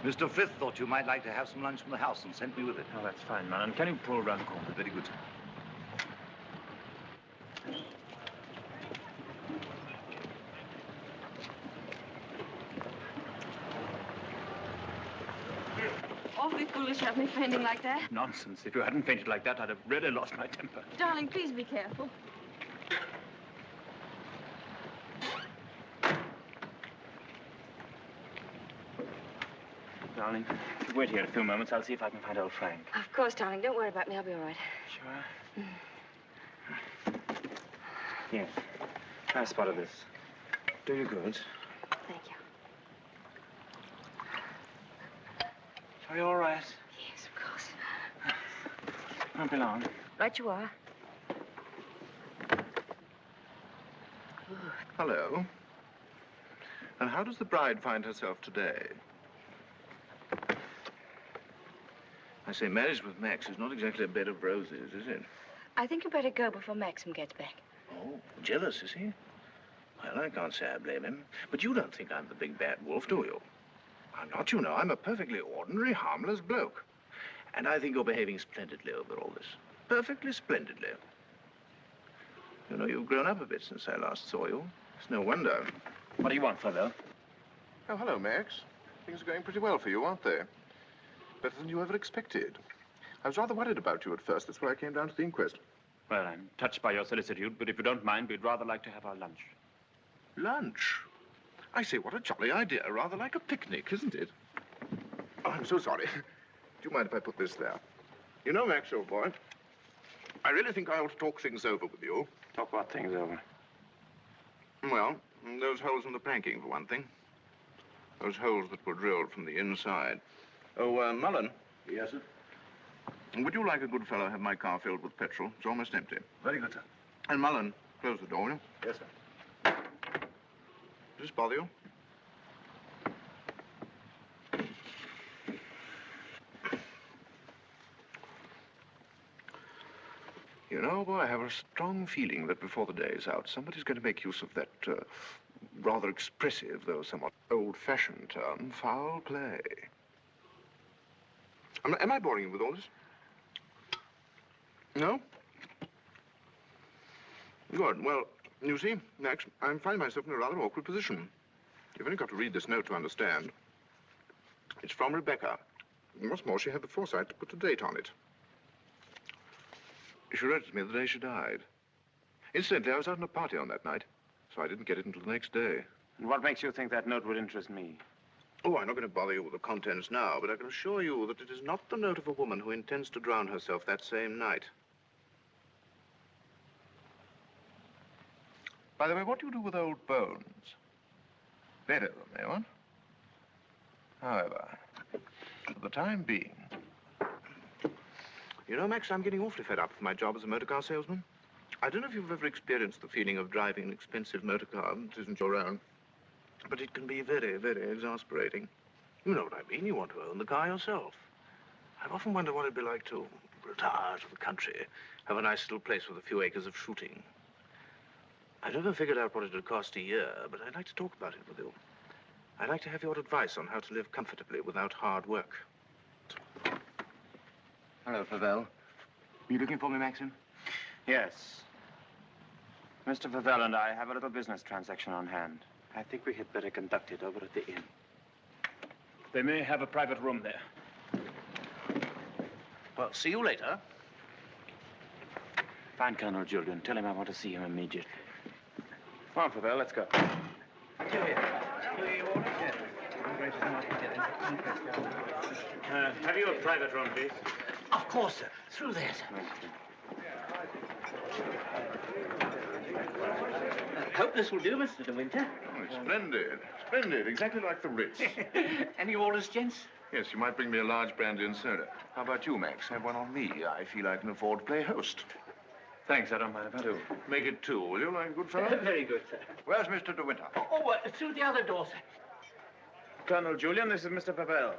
Mr. Frith thought you might like to have some lunch from the house and sent me with it. Oh, that's fine, man. And can you pull around the corner? Very good, sir. Awfully foolish of me fainting like that. Nonsense. If you hadn't fainted like that, I'd have really lost my temper. Darling, please be careful. Darling, wait here a few moments. I'll see if I can find old Frank. Of course, darling. Don't worry about me. I'll be all right. Sure? Yes. I spotted this. Do you good. Thank you. Are you all right? Yes, of course. Won't be long. Right you are. Hello. And how does the bride find herself today? I say, marriage with Max is not exactly a bed of roses, is it? I think you better go before Maxim gets back. Oh, jealous, is he? Well, I can't say I blame him. But you don't think I'm the big bad wolf, do you? I'm not, you know. I'm a perfectly ordinary, harmless bloke. And I think you're behaving splendidly over all this. Perfectly splendidly. You know, you've grown up a bit since I last saw you. It's no wonder. What do you want, Fabio? Oh, hello, Max. Things are going pretty well for you, aren't they? Better than you ever expected. I was rather worried about you at first. That's why I came down to the inquest. Well, I'm touched by your solicitude, but if you don't mind, we'd rather like to have our lunch. Lunch? I say, what a jolly idea. Rather like a picnic, isn't it? Oh, I'm so sorry. Do you mind if I put this there? You know, Max, old boy, I really think I ought to talk things over with you. Talk what things over? Well, those holes in the planking, for one thing. Those holes that were drilled from the inside. Oh, Mullen. Yes, sir? Would you, like a good fellow, have my car filled with petrol? It's almost empty. Very good, sir. And Mullen, close the door, will you? Yes, sir. Does this bother you? You know, boy, I have a strong feeling that before the day is out, somebody's going to make use of that rather expressive, though somewhat old-fashioned term, foul play. Am I boring you with all this? No? Good. Well, you see, Max, I find myself in a rather awkward position. You've only got to read this note to understand. It's from Rebecca. And what's more, she had the foresight to put a date on it. She wrote it to me the day she died. Incidentally, I was out on a party on that night, so I didn't get it until the next day. And what makes you think that note would interest me? Oh, I'm not going to bother you with the contents now, but I can assure you that it is not the note of a woman who intends to drown herself that same night. By the way, what do you do with old bones? Bury them, eh, what? However, for the time being... You know, Max, I'm getting awfully fed up with my job as a motor car salesman. I don't know if you've ever experienced the feeling of driving an expensive motor car that isn't your own, but it can be very, very exasperating. You know what I mean. You want to own the car yourself. I've often wondered what it'd be like to retire to the country, have a nice little place with a few acres of shooting. I've never figured out what it would cost a year, but I'd like to talk about it with you. I'd like to have your advice on how to live comfortably without hard work. Hello, Favell. You looking for me, Maxim? Yes. Mr. Favell and I have a little business transaction on hand. I think we had better conduct it over at the inn. They may have a private room there. Well, see you later. Find Colonel Julian. Tell him I want to see him immediately. Come on, Favell, let's go. Have you a private room, please? Of course, sir. Through there, sir. Hope this will do, Mr. De Winter. Oh, it's splendid. Splendid. Exactly like the Ritz. Any orders, gents? Yes, you might bring me a large brandy and soda. How about you, Max? Have one on me. I feel I can afford to play host. Thanks, I don't mind if I do. Make it two, will you, like a good fellow? Very good, sir. Where's Mr. De Winter? Through the other door, sir. Colonel Julian, this is Mr. Favell.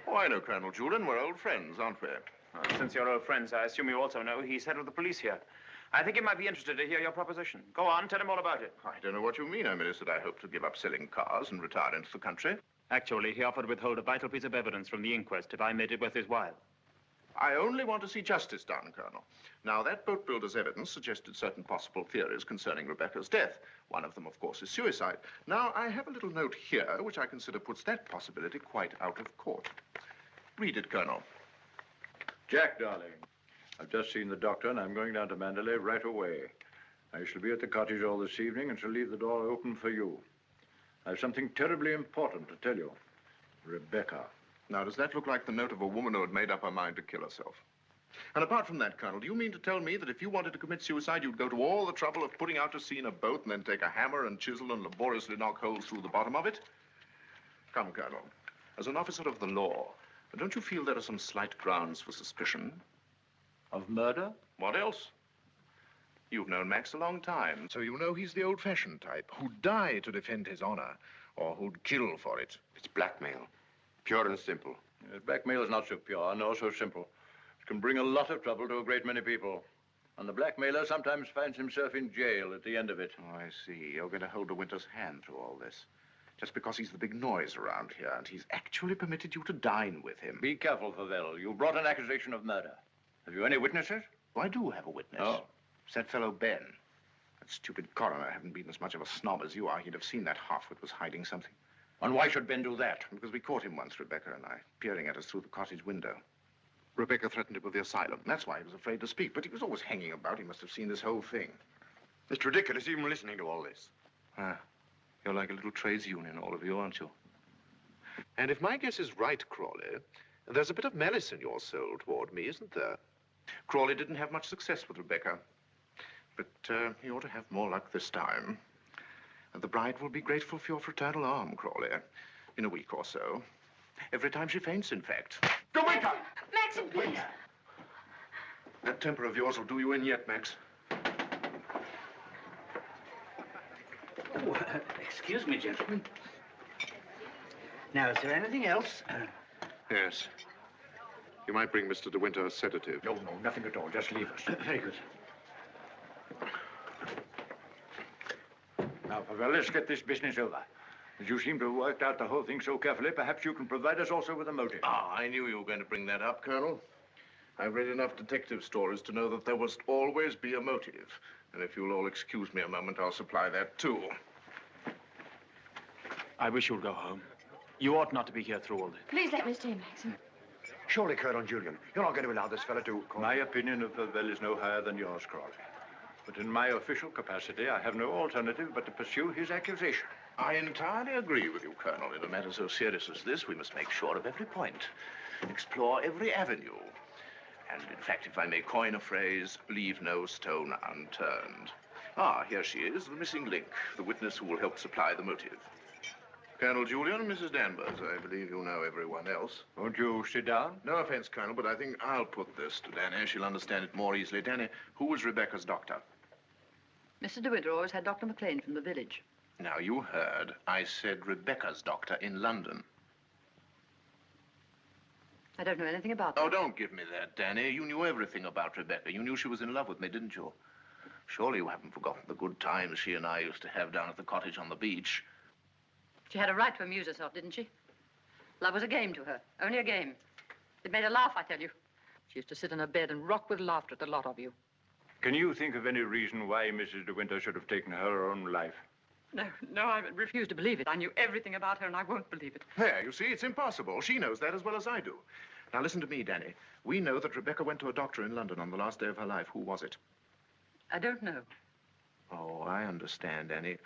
Oh, I know Colonel Julian. We're old friends, aren't we? Since you're old friends, I assume you also know he's head of the police here. I think he might be interested to hear your proposition. Go on, tell him all about it. I don't know what you mean. I mean, is that I hope to give up selling cars and retire into the country. Actually, he offered to withhold a vital piece of evidence from the inquest if I made it worth his while. I only want to see justice done, Colonel. Now, that boat builder's evidence suggested certain possible theories concerning Rebecca's death. One of them, of course, is suicide. Now, I have a little note here which I consider puts that possibility quite out of court. Read it, Colonel. Jack, darling, I've just seen the doctor, and I'm going down to Mandalay right away. I shall be at the cottage all this evening and shall leave the door open for you. I have something terribly important to tell you. Rebecca. Now, does that look like the note of a woman who had made up her mind to kill herself? And apart from that, Colonel, do you mean to tell me that if you wanted to commit suicide, you'd go to all the trouble of putting out to sea in a boat and then take a hammer and chisel and laboriously knock holes through the bottom of it? Come, Colonel, as an officer of the law, don't you feel there are some slight grounds for suspicion? Of murder? What else? You've known Max a long time, so you know he's the old-fashioned type, who'd die to defend his honor, or who'd kill for it. It's blackmail. Pure and simple. Blackmail is not so pure, nor so simple. It can bring a lot of trouble to a great many people. And the blackmailer sometimes finds himself in jail at the end of it. Oh, I see. You're going to hold de Winter's hand through all this. Just because he's the big noise around here, and he's actually permitted you to dine with him. Be careful, Favell. You brought an accusation of murder. Have you any witnesses? Oh, I do have a witness. Oh. It's that fellow Ben. That stupid coroner hadn't been as much of a snob as you are. He'd have seen that half-wit was hiding something. And why should Ben do that? Because we caught him once, Rebecca and I, peering at us through the cottage window. Rebecca threatened him with the asylum. That's why he was afraid to speak. But he was always hanging about. He must have seen this whole thing. It's ridiculous even listening to all this. You're like a little trades union, all of you, aren't you? And if my guess is right, Crawley, there's a bit of malice in your soul toward me, isn't there? Crawley didn't have much success with Rebecca. But he ought to have more luck this time. And the bride will be grateful for your fraternal arm, Crawley, in a week or so. Every time she faints, in fact. Go wake up! Maxim, please. That temper of yours will do you in yet, Max. Oh, excuse me, gentlemen. Now, is there anything else? Yes. You might bring Mr. De Winter a sedative. No, nothing at all. Just leave us. Very good. Now, Favell, let's get this business over. As you seem to have worked out the whole thing so carefully, perhaps you can provide us also with a motive. Ah, I knew you were going to bring that up, Colonel. I've read enough detective stories to know that there must always be a motive. And if you'll all excuse me a moment, I'll supply that too. I wish you'd go home. You ought not to be here through all this. Please let me stay, Maxim. Surely, Colonel Julian, you're not going to allow this fellow to... My opinion of Favell is no higher than yours, Crawley. But in my official capacity, I have no alternative but to pursue his accusation. I entirely agree with you, Colonel. In a matter so serious as this, we must make sure of every point, explore every avenue. And, in fact, if I may coin a phrase, leave no stone unturned. Ah, here she is, the missing link, the witness who will help supply the motive. Colonel Julian, Mrs. Danvers. I believe you know everyone else. Won't you sit down? No offense, Colonel, but I think I'll put this to Danny. She'll understand it more easily. Danny, who was Rebecca's doctor? Mr. De Winter always had Dr. McLean from the village. Now, you heard. I said Rebecca's doctor in London. I don't know anything about that. Oh, don't give me that, Danny. You knew everything about Rebecca. You knew she was in love with me, didn't you? Surely you haven't forgotten the good times she and I used to have down at the cottage on the beach. She had a right to amuse herself, didn't she? Love was a game to her, only a game. It made her laugh, I tell you. She used to sit in her bed and rock with laughter at the lot of you. Can you think of any reason why Mrs. De Winter should have taken her own life? No, I refuse to believe it. I knew everything about her, and I won't believe it. There, you see, it's impossible. She knows that as well as I do. Now, listen to me, Danny. We know that Rebecca went to a doctor in London on the last day of her life. Who was it? I don't know. Oh, I understand, Danny.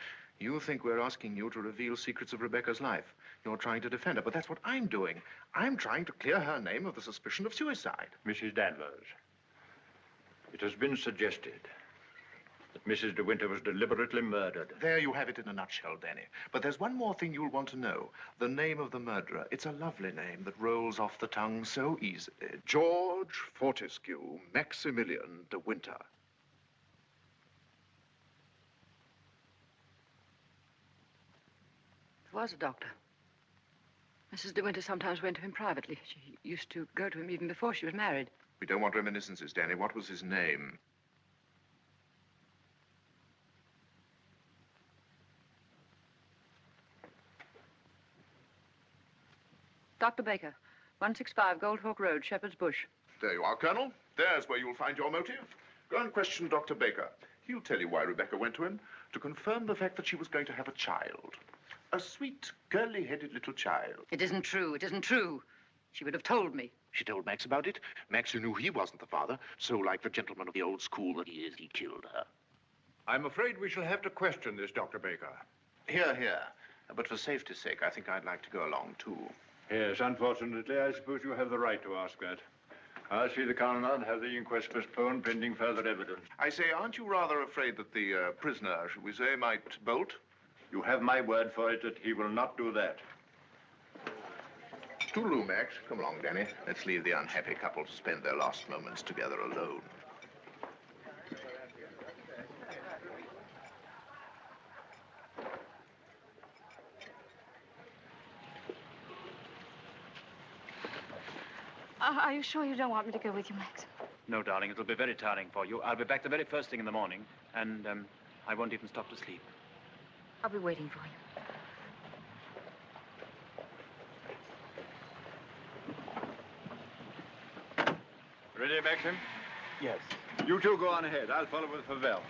You think we're asking you to reveal secrets of Rebecca's life. You're trying to defend her, but that's what I'm doing. I'm trying to clear her name of the suspicion of suicide. Mrs. Danvers, it has been suggested that Mrs. De Winter was deliberately murdered. There you have it in a nutshell, Danny. But there's one more thing you'll want to know. The name of the murderer. It's a lovely name that rolls off the tongue so easily. George Fortescue Maximilian De Winter. There was a doctor. Mrs. De Winter sometimes went to him privately. She used to go to him even before she was married. We don't want reminiscences, Danny. What was his name? Dr. Baker, 165 Gold Hawk Road, Shepherd's Bush. There you are, Colonel. There's where you'll find your motive. Go and question Dr. Baker. He'll tell you why Rebecca went to him, to confirm the fact that she was going to have a child. A sweet, curly-headed little child. It isn't true. It isn't true. She would have told me. She told Max about it. Max, who knew he wasn't the father, so like the gentleman of the old school that he is, he killed her. I'm afraid we shall have to question this, Dr. Baker. Here, here. But for safety's sake, I think I'd like to go along, too. Yes, unfortunately, I suppose you have the right to ask that. I'll see the coroner and have the inquest postponed pending further evidence. I say, aren't you rather afraid that the prisoner, shall we say, might bolt? You have my word for it that he will not do that. Toodaloo, Max. Come along, Danny. Let's leave the unhappy couple to spend their last moments together alone. Are you sure you don't want me to go with you, Max? No, darling, it'll be very tiring for you. I'll be back the very first thing in the morning, and I won't even stop to sleep. I'll be waiting for you. Ready, Maxim? Yes. You two go on ahead. I'll follow with Favell.